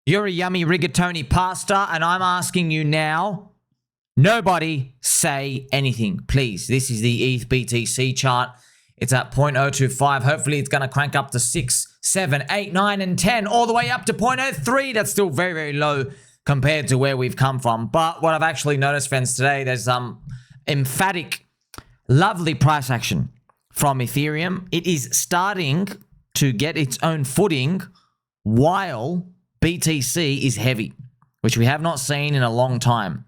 You're a yummy rigatoni pasta, and I'm asking you now, nobody say anything, please. This is the ETH BTC chart. It's at 0.025. Hopefully, it's going to crank up to 6, 7, 8, 9, and 10, all the way up to 0.03. That's still very, very low compared to where we've come from. But what I've actually noticed, friends, today, there's some emphatic, lovely price action from Ethereum. It is starting to get its own footing while BTC is heavy, which we have not seen in a long time.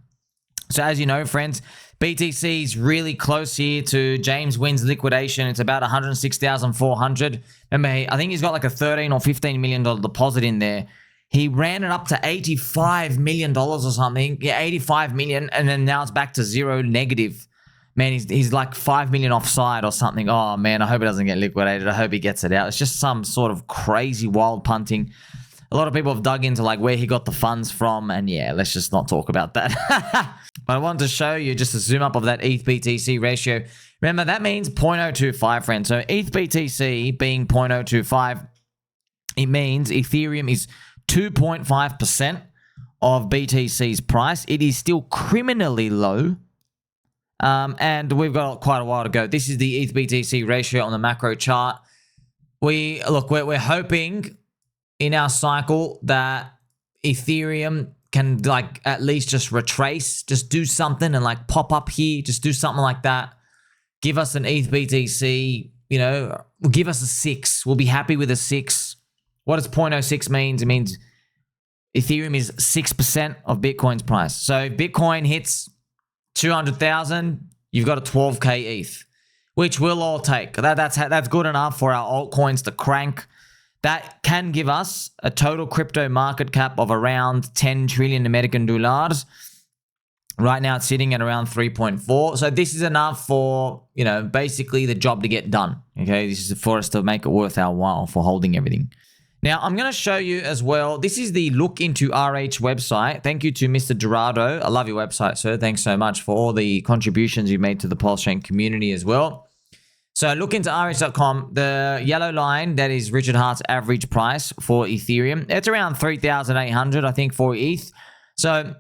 So as you know, friends, BTC is really close here to James Wynn's liquidation. It's about 106,400. Remember, I think he's got like a $13 or $15 million deposit in there. He ran it up to $85 million or something. Yeah, 85 million, and then now it's back to zero negative. Man, he's like 5 million offside or something. Oh man, I hope it doesn't get liquidated. I hope he gets it out. It's just some sort of crazy wild punting. A lot of people have dug into like where he got the funds from, and yeah, let's just not talk about that. But I wanted to show you just a zoom up of that ETH BTC ratio. Remember, that means 0.025, friends. So ETH BTC being 0.025, it means Ethereum is 2.5% of BTC's price. It is still criminally low. And we've got quite a while to go. This is the ETH BTC ratio on the macro chart. We're hoping in our cycle that Ethereum can like at least just retrace, just do something and like pop up here, just do something like that. Give us an ETH BTC, you know, give us a 6. We'll be happy with a 6. What does 0.06 means? It means Ethereum is 6% of Bitcoin's price. So if Bitcoin hits 200,000, you've got a 12K ETH, which we'll all take. That's good enough for our altcoins to crank. That can give us a total crypto market cap of around 10 trillion American dollars. Right now, it's sitting at around 3.4. So this is enough for, you know, basically the job to get done. Okay, this is for us to make it worth our while for holding everything. Now, I'm going to show you as well. This is the Look Into RH website. Thank you to Mr. Gerardo. I love your website, sir. Thanks so much for all the contributions you've made to the PulseChain community as well. So lookintorh.com, the yellow line, that is Richard Hart's average price for Ethereum. It's around 3,800, I think, for ETH. So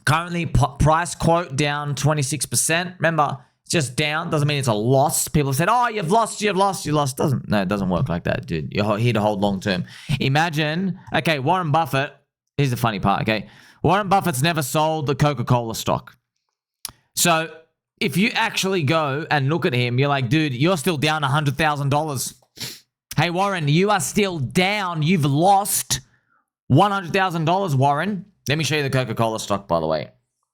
currently price quote down 26%. Remember, it's just down. Doesn't mean it's a loss. People said, oh, you've lost. No, it doesn't work like that, dude. You're here to hold long term. Imagine, okay, Warren Buffett, here's the funny part, okay? Warren Buffett's never sold the Coca-Cola stock. So if you actually go and look at him, you're like, dude, you're still down $100,000. Hey, Warren, you are still down. You've lost $100,000, Warren. Let me show you the Coca-Cola stock, by the way.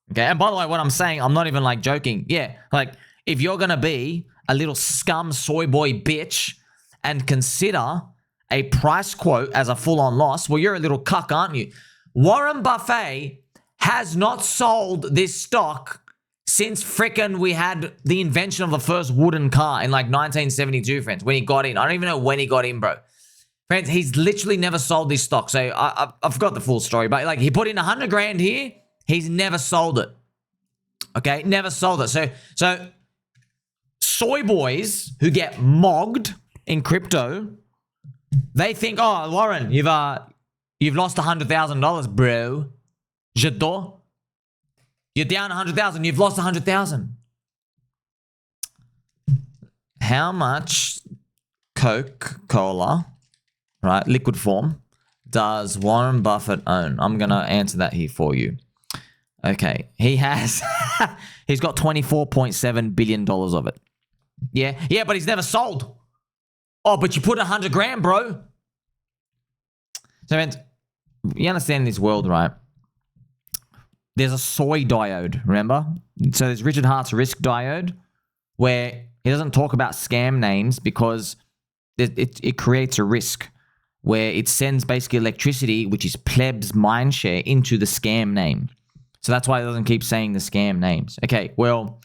Okay, and by the way, what I'm saying, I'm not even like joking. Yeah, like if you're going to be a little scum soy boy bitch and consider a price quote as a full-on loss, well, you're a little cuck, aren't you? Warren Buffett has not sold this stock since frickin' we had the invention of the first wooden car in like 1972, friends, when he got in. I don't even know when he got in, bro. Friends, he's literally never sold this stock. So I forgot the full story, but like he put in 100 grand here. He's never sold it. Okay, never sold it. So soy boys who get mogged in crypto, they think, oh, Warren, you've lost $100,000, bro. J'adore. You're down 100,000. You've lost 100,000. How much Coca-Cola, right, liquid form, does Warren Buffett own? I'm going to answer that here for you. Okay, he's got $24.7 billion of it. Yeah, but he's never sold. Oh, but you put 100 grand, bro. So, man, you understand this world, right? There's a Soy Diode, remember? So there's Richard Hart's risk diode, where he doesn't talk about scam names because it creates a risk where it sends basically electricity, which is plebs mindshare, into the scam name. So that's why it doesn't keep saying the scam names. Okay, well,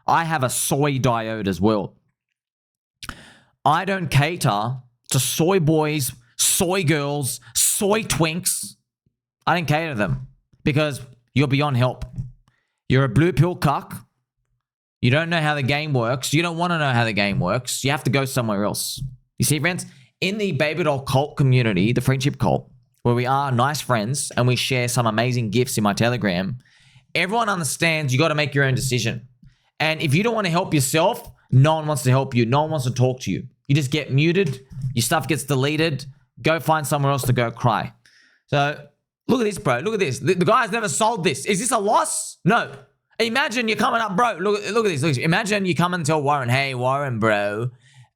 I have a Soy Diode as well. I don't cater to soy boys, soy girls, soy twinks. I don't cater to them because you're beyond help. You're a blue pill cuck. You don't know how the game works. You don't want to know how the game works. You have to go somewhere else. You see, friends, in the baby doll cult community, the friendship cult, where we are nice friends and we share some amazing gifts in my Telegram, everyone understands you got to make your own decision. And if you don't want to help yourself, no one wants to help you. No one wants to talk to you. You just get muted. Your stuff gets deleted. Go find somewhere else to go cry. So look at this, bro. Look at this. The guy's never sold this. Is this a loss? No. Imagine you're coming up, bro. Look at this. Look at this. Imagine you come and tell Warren, hey, Warren, bro,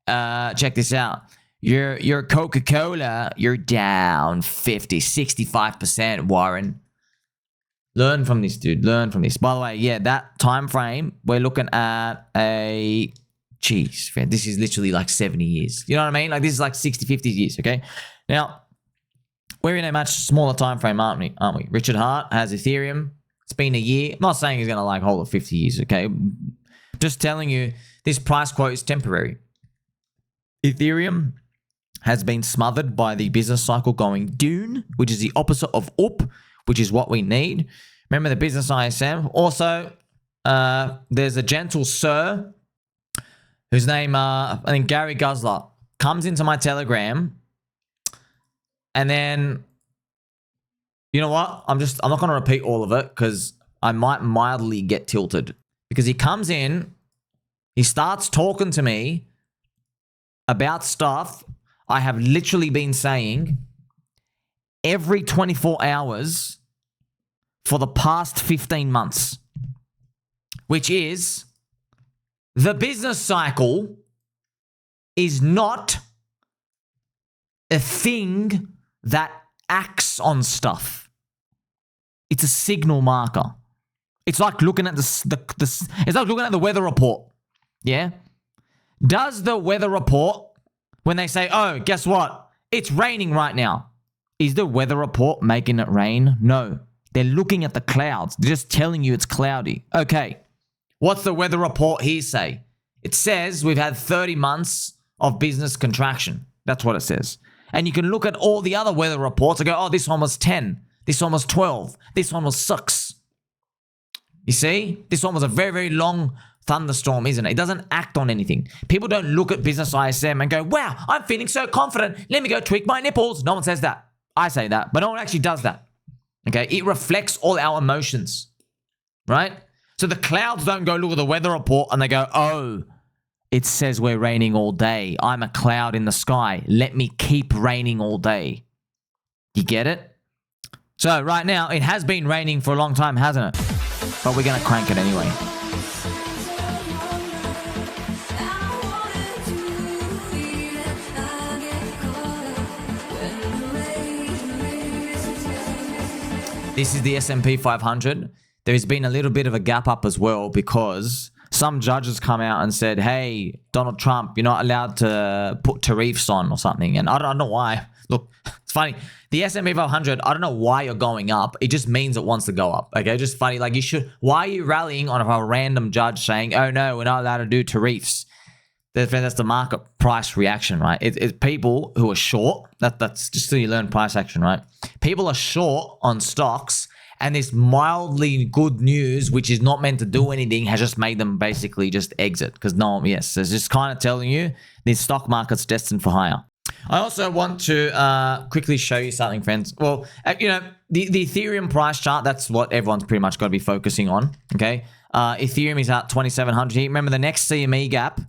check this out. Your Coca-Cola, you're down 50, 65%, Warren. Learn from this, dude. Learn from this. By the way, yeah, that time frame, we're looking at a... Jeez, man, this is literally like 70 years. You know what I mean? Like, this is like 60, 50 years, okay? Now, we're in a much smaller time frame, aren't we? Richard Hart has Ethereum. It's been a year. I'm not saying he's going to like hold it 50 years, okay? Just telling you, this price quote is temporary. Ethereum has been smothered by the business cycle going down, which is the opposite of up, which is what we need. Remember the business ISM? Also, there's a gentle sir whose name, I think Gary Guzler, comes into my Telegram, and then, you know what? I'm not going to repeat all of it because I might mildly get tilted. Because he comes in, he starts talking to me about stuff I have literally been saying every 24 hours for the past 15 months, which is the business cycle is not a thing that acts on stuff. It's a signal marker. It's like looking at it's like looking at the weather report. Yeah? Does the weather report, when they say, oh, guess what? It's raining right now. Is the weather report making it rain? No. They're looking at the clouds. They're just telling you it's cloudy. Okay. What's the weather report here say? It says we've had 30 months of business contraction. That's what it says. And you can look at all the other weather reports and go, oh, this one was 10. This one was 12. This one was 6. You see? This one was a very, very long thunderstorm, isn't it? It doesn't act on anything. People don't look at business ISM and go, wow, I'm feeling so confident. Let me go tweak my nipples. No one says that. I say that, but no one actually does that. Okay? It reflects all our emotions, right? So the clouds don't go look at the weather report and they go, oh, it says we're raining all day. I'm a cloud in the sky. Let me keep raining all day. You get it? So right now, it has been raining for a long time, hasn't it? But we're going to crank it anyway. This is the S&P 500. There's been a little bit of a gap up as well because some judges come out and said, hey, Donald Trump, you're not allowed to put tariffs on or something. And I don't know why. Look, it's funny. The S&P 500, I don't know why you're going up. It just means it wants to go up. Okay, just funny. Like you should. Why are you rallying on a random judge saying, oh no, we're not allowed to do tariffs? That's the market price reaction, right? It's people who are short. That's just so you learn price action, right? People are short on stocks, and this mildly good news, which is not meant to do anything, has just made them basically just exit. Because it's just kind of telling you the stock market's destined for higher. I also want to quickly show you something, friends. Well, the Ethereum price chart, that's what everyone's pretty much got to be focusing on, okay? Ethereum is at 2,700 here. Remember, the next CME gap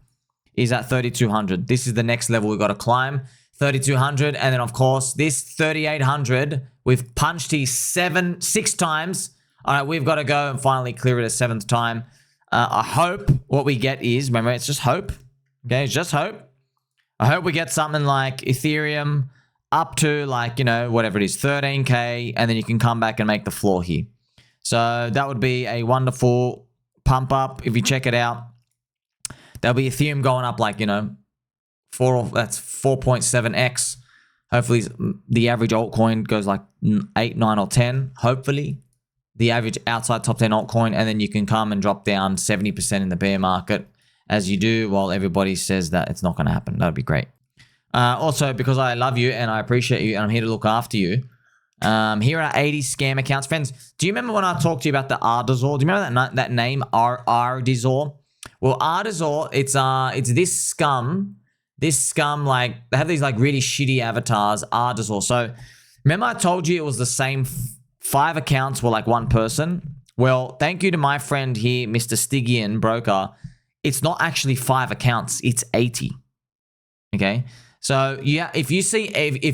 is at 3,200. This is the next level we've got to climb. 3,200, and then, of course, this 3,800, we've punched here 6 times. All right, we've got to go and finally clear it a 7th time. I hope what we get is, remember, it's just hope, okay? It's just hope. I hope we get something like Ethereum up to like, whatever it is, 13K, and then you can come back and make the floor here. So that would be a wonderful pump up. If you check it out, there'll be Ethereum going up like, that's 4.7x. Hopefully the average altcoin goes like 8, 9, or 10. Hopefully the average outside top 10 altcoin, and then you can come and drop down 70% in the bear market as you do, while everybody says that it's not going to happen. That'd be great. Also, because I love you and I appreciate you and I'm here to look after you, here are 80 scam accounts. Friends, do you remember when I talked to you about the Ardazor? Do you remember that name, Ardazor? Well, Ardazor, it's this scum. This scum, like, they have these like really shitty avatars, Ardazor. So Remember I told you it was the same 5 accounts were like one person? Well, thank you to my friend here, Mr. Stygian Broker. It's not actually 5 accounts, it's 80. Okay? So yeah, if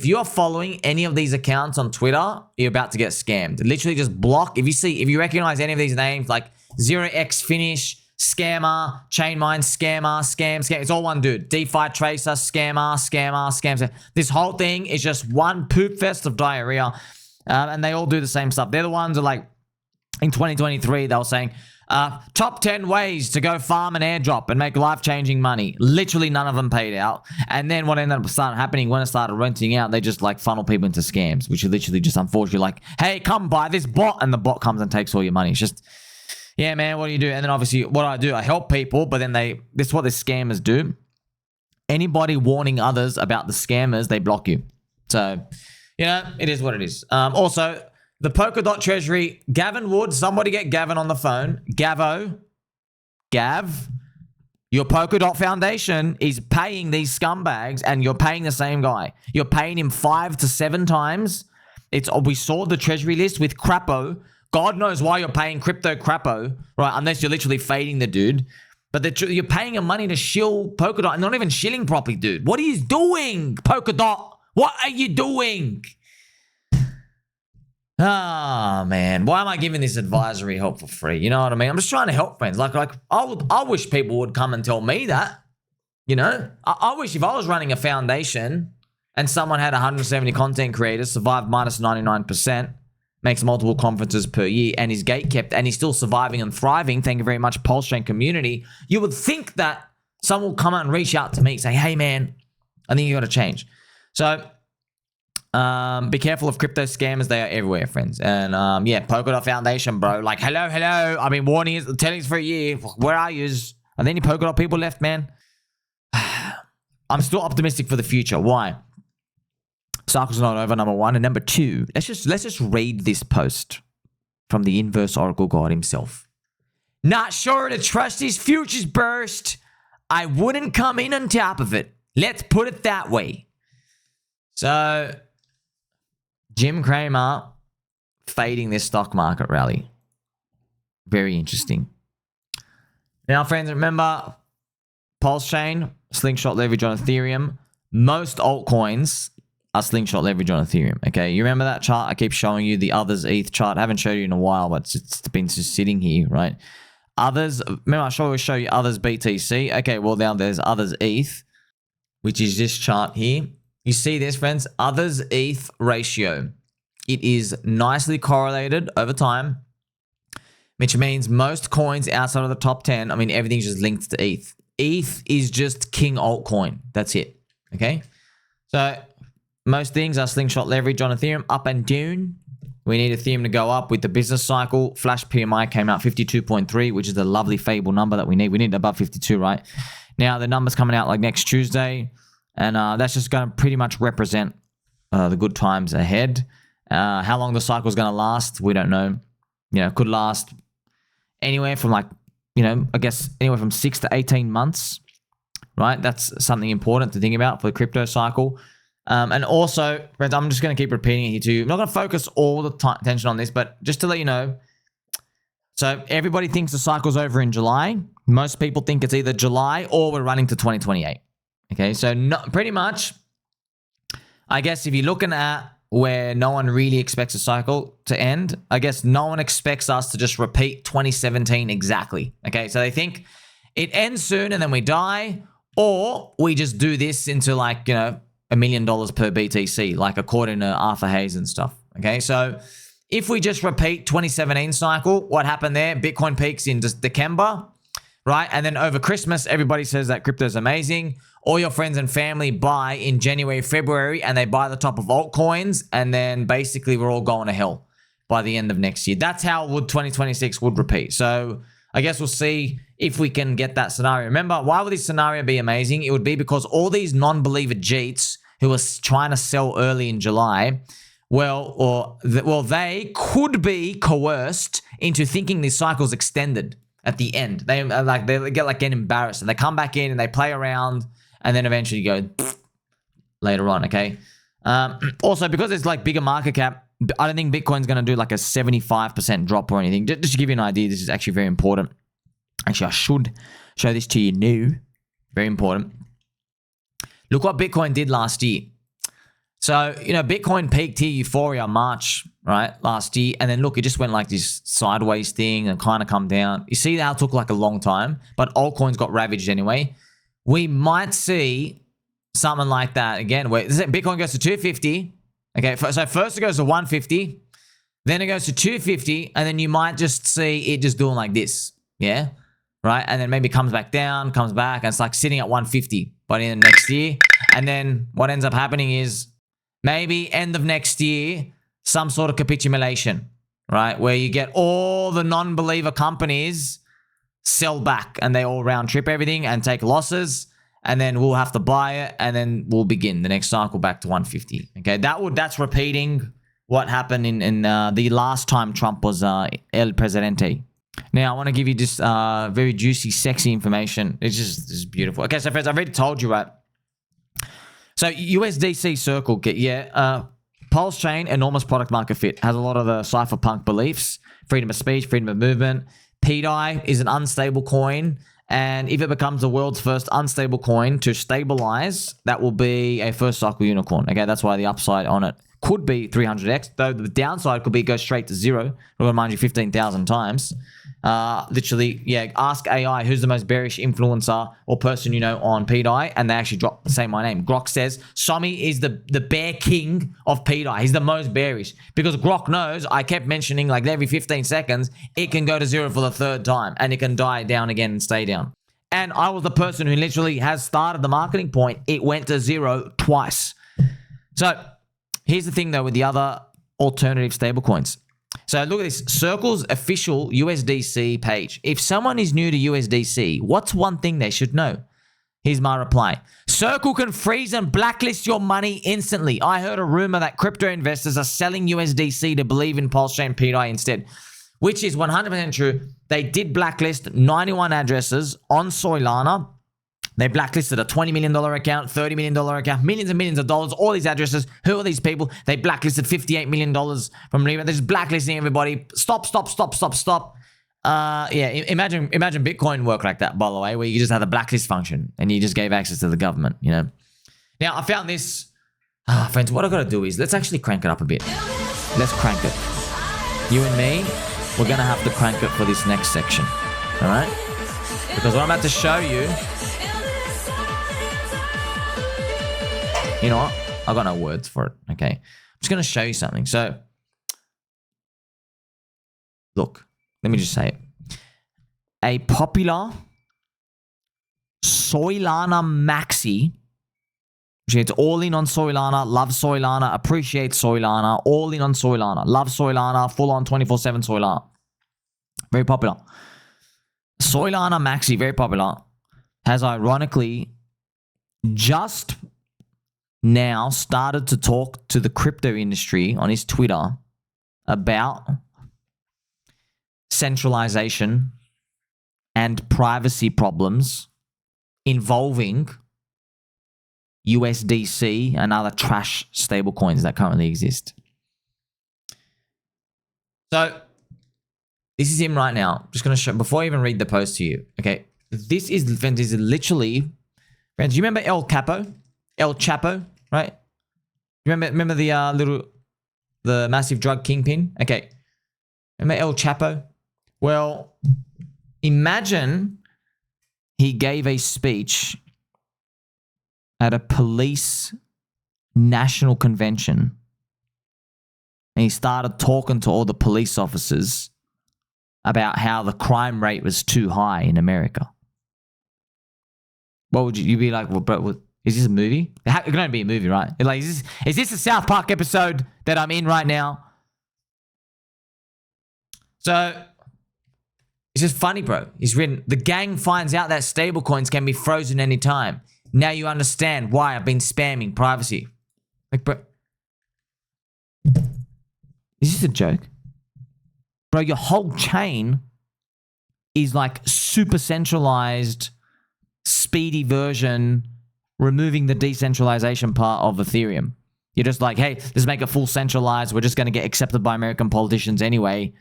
you are following any of these accounts on Twitter, you're about to get scammed. Literally just block. If you recognize any of these names like 0x Finish, Scammer, Chainmine, Scam. It's all one dude. DeFi Tracer, Scam. This whole thing is just one poop fest of diarrhea. And they all do the same stuff. They're the ones that like in 2023, they were saying, top 10 ways to go farm an airdrop and make life-changing money. Literally none of them paid out. And then what ended up started happening when it started renting out, they just like funnel people into scams, which are literally just unfortunately like, hey, come buy this bot. And the bot comes and takes all your money. It's just, yeah, man, what do you do? And then obviously what I do, I help people, but then this is what the scammers do. Anybody warning others about the scammers, they block you. So, you know, it is what it is. Also, the Polkadot Treasury, Gavin Wood, somebody get Gavin on the phone. Gav, your Polkadot Foundation is paying these scumbags and you're paying the same guy. You're paying him 5 to 7 times. We saw the Treasury list with Crapo. God knows why you're paying crypto Crapo, right? Unless you're literally fading the dude. But you're paying him money to shill Polkadot and not even shilling properly, dude. What are you doing, Polkadot? What are you doing? Ah, man. Why am I giving this advisory help for free? You know what I mean? I'm just trying to help friends. Like I wish people would come and tell me that. You know? I wish if I was running a foundation and someone had 170 content creators, survived minus 99%, makes multiple conferences per year, and is gatekept, and he's still surviving and thriving, thank you very much, PulseChain community, you would think that someone will come out and reach out to me and say, hey, man, I think you got to change. So, be careful of crypto scammers. They are everywhere, friends. And yeah, Polkadot Foundation, bro. Like, hello. I've been warning you, telling you for a year. Where are you? Are there any Polkadot people left, man? I'm still optimistic for the future. Why? Cycle's not over, number 1. And number 2, let's just read this post from the inverse oracle god himself. Not sure to trust his futures burst. I wouldn't come in on top of it. Let's put it that way. So, Jim Cramer fading this stock market rally. Very interesting. Now, friends, remember PulseChain, slingshot leverage on Ethereum. Most altcoins are slingshot leverage on Ethereum. Okay, you remember that chart? I keep showing you the others ETH chart. I haven't showed you in a while, but it's been just sitting here, right? Others, remember I always show you others BTC. Okay, well now there's others ETH, which is this chart here. You see this, friends? Others ETH ratio. It is nicely correlated over time, which means most coins outside of the top 10, I mean, everything's just linked to ETH. ETH is just king altcoin. That's it. Okay? So, most things are slingshot leverage on Ethereum, up and down. We need Ethereum to go up with the business cycle. Flash PMI came out 52.3, which is the lovely fable number that we need. We need above 52, right? Now, the number's coming out like next Tuesday. And that's just going to pretty much represent the good times ahead. How long the cycle is going to last, we don't know. You know, it could last anywhere from like, you know, I guess anywhere from 6 to 18 months, right? That's something important to think about for the crypto cycle. And also, friends, I'm just going to keep repeating it here too. I'm not going to focus all the attention on this, but just to let you know. So everybody thinks the cycle's over in July. Most people think it's either July or we're running to 2028. Okay, so pretty much, I guess if you're looking at where no one really expects a cycle to end, I guess no one expects us to just repeat 2017 exactly. Okay, so they think it ends soon and then we die, or we just do this into like, you know, $1 million per BTC, like according to Arthur Hayes and stuff. Okay, so if we just repeat 2017 cycle, what happened there? Bitcoin peaks in December, right? And then over Christmas, everybody says that crypto is amazing. All your friends and family buy in January, February, and they buy the top of altcoins, and then basically we're all going to hell by the end of next year. That's how 2026 would repeat. So I guess we'll see if we can get that scenario. Remember, why would this scenario be amazing? It would be because all these non-believer Jeets who are trying to sell early in July, they could be coerced into thinking this cycle's extended at the end. They get embarrassed, and they come back in and they play around, and then eventually go later on. Okay, Also, because it's like bigger market cap, I don't think Bitcoin's going to do like a 75% drop or anything. Just to give you an idea, this is actually very important. Actually, I should show this to you new. Very important. Look what Bitcoin did last year. So, Bitcoin peaked here, euphoria, March, right, last year. And then look, it just went like this sideways thing and kind of come down. You see how it took like a long time, but altcoins got ravaged anyway. We might see something like that again, where Bitcoin goes to 250. Okay, so first it goes to 150, then it goes to 250, and then you might just see it just doing like this, yeah, right? And then maybe comes back down, comes back, and it's like sitting at 150 by the end of next year. And then what ends up happening is maybe end of next year, some sort of capitulation, right? Where you get all the non-believer companies sell back and they all round trip everything and take losses. And then we'll have to buy it, and then we'll begin the next cycle back to 150. Okay, that's repeating what happened in the last time Trump was El Presidente. Now, I want to give you just very juicy, sexy information. It's just beautiful. Okay, so friends, I've already told you, right? So USDC Circle, PulseChain, enormous product market fit, has a lot of the cypherpunk beliefs, freedom of speech, freedom of movement. pDAI is an unstable coin. And if it becomes the world's first unstable coin to stabilize, that will be a first cycle unicorn. Okay, that's why the upside on it could be 300x, though the downside could be go straight to zero. We'll remind you 15,000 times. Literally, yeah, ask AI who's the most bearish influencer or person you know on pDAI, and they actually say my name. Grok says Sommi is the bear king of pDAI. He's the most bearish because Grok knows I kept mentioning like every 15 seconds it can go to zero for the third time and it can die down again and stay down. And I was the person who literally has started the marketing point. It went to zero twice. So here's the thing though with the other alternative stablecoins. So look at this, Circle's official USDC page. If someone is new to USDC, what's one thing they should know? Here's my reply. Circle can freeze and blacklist your money instantly. I heard a rumor that crypto investors are selling USDC to believe in PulseChain pDAI instead, which is 100% true. They did blacklist 91 addresses on Soylana. They blacklisted a $20 million account, $30 million account, millions and millions of dollars, all these addresses. Who are these people? They blacklisted $58 million from Rigatoni. They're just blacklisting everybody. Stop. Yeah, imagine Bitcoin work like that, by the way, where you just had the blacklist function and you just gave access to the government, Now, I found this. Friends, what I got to do is let's actually crank it up a bit. Let's crank it. You and me, we're going to have to crank it for this next section. All right? Because what I'm about to show you... You know what? I got no words for it, okay? I'm just going to show you something. So, look, let me just say it. A popular Soylana Maxi, which it's all in on Soylana, love Soylana, appreciate Soylana, all in on Soylana, love Soylana, full on 24/7 Soylana. Very popular. Soylana Maxi, very popular, has ironically just now started to talk to the crypto industry on his Twitter about centralization and privacy problems involving USDC and other trash stablecoins that currently exist. So this is him right now. I'm just going to show, before I even read the post to you, okay? This is literally, friends, you remember El Chapo, right? Remember the the massive drug kingpin? Okay. Remember El Chapo? Well, imagine he gave a speech at a police national convention and he started talking to all the police officers about how the crime rate was too high in America. What would you be like, well, bro, is this a movie? It can only be a movie, right? Like, is this a South Park episode that I'm in right now? So, it's just funny, bro. He's written, the gang finds out that stablecoins can be frozen anytime. Now you understand why I've been spamming privacy. Like, bro. Is this a joke? Bro, your whole chain is like super centralized, speedy version, removing the decentralization part of Ethereum. You're just like, hey, let's make it full centralized. We're just going to get accepted by American politicians anyway.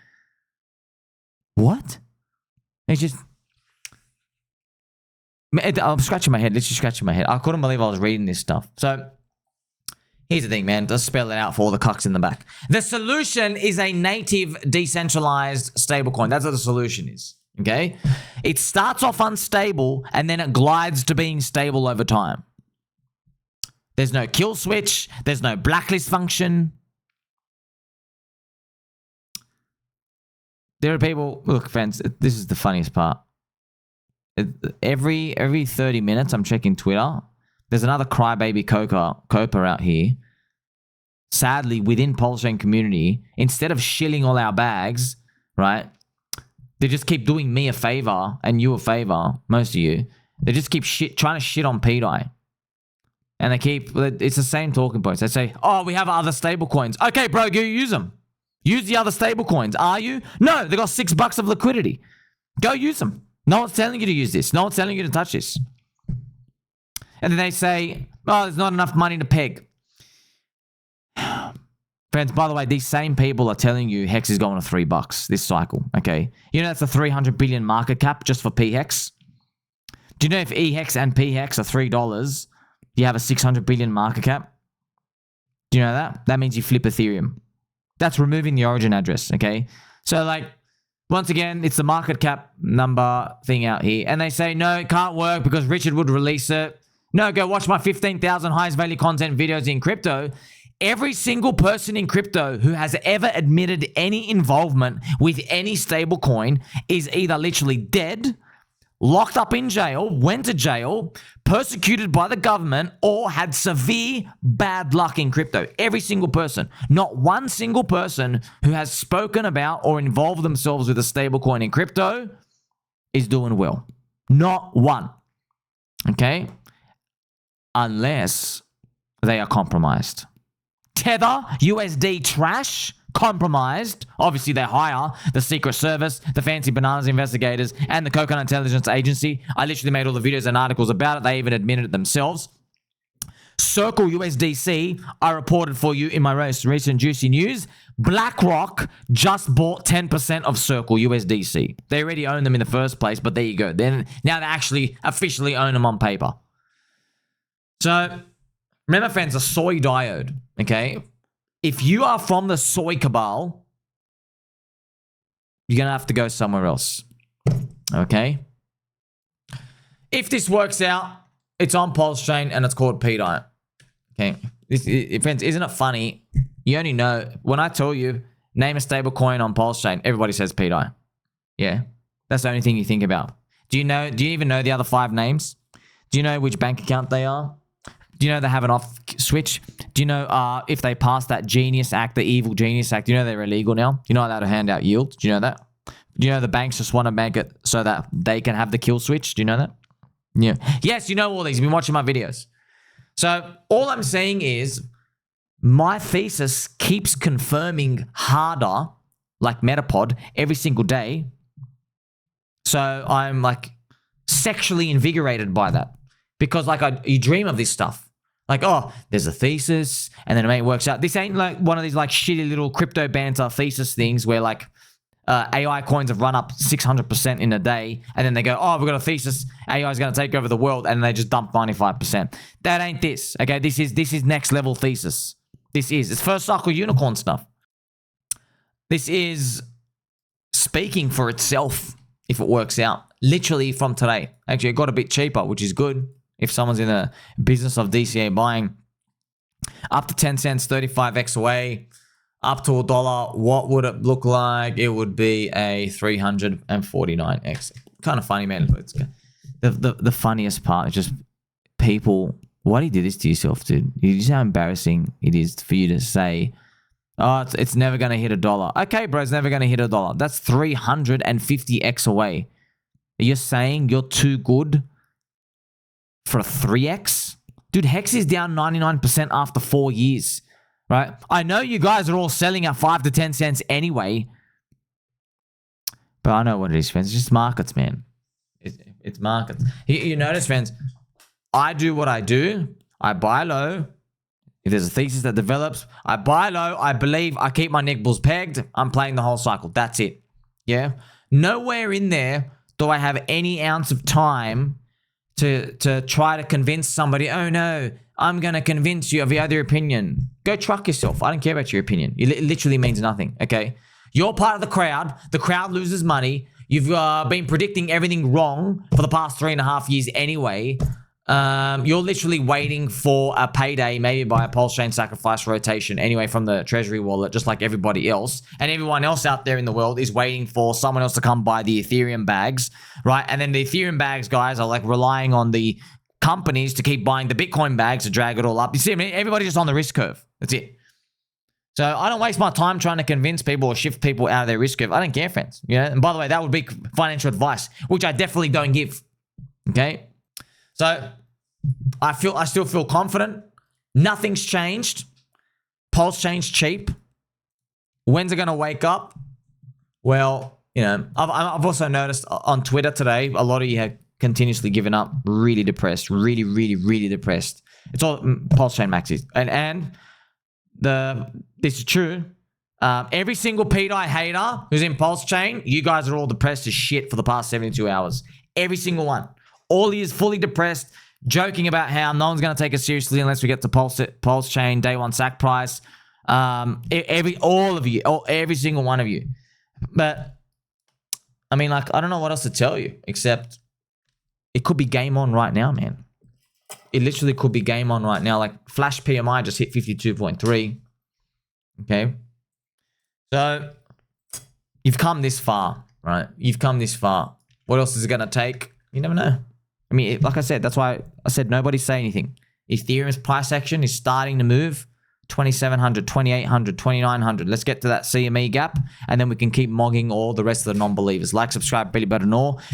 What? It's just... I'm scratching my head. Literally scratching my head. I couldn't believe I was reading this stuff. So, here's the thing, man. Just spell it out for all the cucks in the back. The solution is a native decentralized stablecoin. That's what the solution is. Okay? It starts off unstable and then it glides to being stable over time. There's no kill switch. There's no blacklist function. There are people... Look, friends, this is the funniest part. Every 30 minutes, I'm checking Twitter. There's another crybaby Coca out here. Sadly, within PulseChain community, instead of shilling all our bags, right? They just keep doing me a favor and you a favor, most of you. They just keep trying to shit on pDAI. And they keep... It's the same talking points. They say, oh, we have other stable coins. Okay, bro, go use them. Use the other stable coins. Are you? No, they got $6 of liquidity. Go use them. No one's telling you to use this. No one's telling you to touch this. And then they say, oh, there's not enough money to peg. Friends, by the way, these same people are telling you Hex is going to $3 this cycle, okay? You know that's a 300 billion market cap just for PHEX? Do you know if EHEX and PHEX are $3, you have a 600 billion market cap? Do you know that? That means you flip Ethereum. That's removing the origin address, okay? So, like... Once again, it's the market cap number thing out here. And they say, no, it can't work because Richard would release it. No, go watch my 15,000 highest value content videos in crypto. Every single person in crypto who has ever admitted any involvement with any stablecoin is either literally dead, locked up in jail, went to jail, persecuted by the government, or had severe bad luck in crypto. Every single person. Not one single person who has spoken about or involved themselves with a stablecoin in crypto is doing well. Not one. Okay? Unless they are compromised. Tether, USD trash, compromised. Obviously, they hire the Secret Service, the Fancy Bananas investigators, and the Coca Intelligence Agency. I literally made all the videos and articles about it. They even admitted it themselves. Circle USDC, I reported for you in my most recent juicy news. Blackrock just bought 10% of Circle USDC. They already owned them in the first place, but there you go. Then now they actually officially own them on paper. So, remember, friends, a Soy Diode, okay? If you are from the soy cabal, you're going to have to go somewhere else. Okay? If this works out, it's on PulseChain and it's called pDAI. Okay? Friends, isn't it funny? You only know, when I tell you, name a stable coin on PulseChain, everybody says pDAI. Yeah? That's the only thing you think about. Do you even know the other 5 names? Do you know which bank account they are? Do you know they have an off switch? Do you know if they pass that Genius Act, the evil Genius Act, do you know they're illegal now? You're not allowed to hand out yield. Do you know that? Do you know the banks just want to make it so that they can have the kill switch? Do you know that? Yeah. Yes, you know all these. You've been watching my videos. So all I'm saying is my thesis keeps confirming harder, like Metapod, every single day. So I'm like sexually invigorated by that. Because like you dream of this stuff. Like, oh, there's a thesis, and then it works out. This ain't like one of these like shitty little crypto banter thesis things where like AI coins have run up 600% in a day, and then they go, oh, we've got a thesis, AI is going to take over the world, and they just dump 95%. That ain't this, okay? This is next level thesis. It's first cycle unicorn stuff. This is speaking for itself if it works out. Literally from today. Actually, it got a bit cheaper, which is good. If someone's in the business of DCA buying up to 10 cents, 35x away, up to $1, what would it look like? It would be a 349x. Kind of funny, man. The funniest part is just people, why do you do this to yourself, dude? You see how embarrassing it is for you to say, oh, it's never going to hit $1. Okay, bro, it's never going to hit $1. That's 350x away. You're saying you're too good for a 3x? Dude, Hex is down 99% after 4 years, right? I know you guys are all selling at 5 to 10 cents anyway, but I know what it is, friends. It's just markets, man. It's markets. You notice, friends, I do what I do. I buy low, If there's a thesis that develops, I buy low, I believe, I keep my nickels pegged, I'm playing the whole cycle. That's it. Yeah? Nowhere in there do I have any ounce of time to try to convince somebody, oh no, I'm going to convince you of the other opinion. Go truck yourself. I don't care about your opinion. It literally means nothing, okay? You're part of the crowd loses money. You've been predicting everything wrong for the past 3.5 years anyway. You're literally waiting for a payday, maybe by a PulseChain sacrifice rotation anyway from the treasury wallet, just like everybody else. And everyone else out there in the world is waiting for someone else to come buy the Ethereum bags, right? And then the Ethereum bags guys are like relying on the companies to keep buying the Bitcoin bags to drag it all up. You see, I mean, everybody's just on the risk curve. That's it. So I don't waste my time trying to convince people or shift people out of their risk curve. I don't care, friends. You know? And by the way, that would be financial advice, which I definitely don't give. Okay? So I still feel confident. Nothing's changed. PulseChain's cheap. When's it going to wake up? Well, you know, I've also noticed on Twitter today, a lot of you have continuously given up, really depressed, really depressed. It's all PulseChain Maxis. And this is true. Every single pDAI hater who's in PulseChain, you guys are all depressed as shit for the past 72 hours. Every single one. All he is fully depressed, joking about how no one's going to take us seriously unless we get to PulseChain day one sack price. All of you, every single one of you. But I mean, like, I don't know what else to tell you except it could be game on right now, man. It literally could be game on right now. Like, flash PMI just hit 52.3. Okay. So you've come this far, right? You've come this far. What else is it going to take? You never know. I mean, like I said, that's why I said nobody say anything. Ethereum's price action is starting to move. 2,700, 2,800, 2,900. Let's get to that CME gap, and then we can keep mogging all the rest of the non-believers. Like, subscribe, Billy Better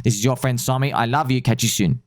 This is your friend Sommi. I love you. Catch you soon.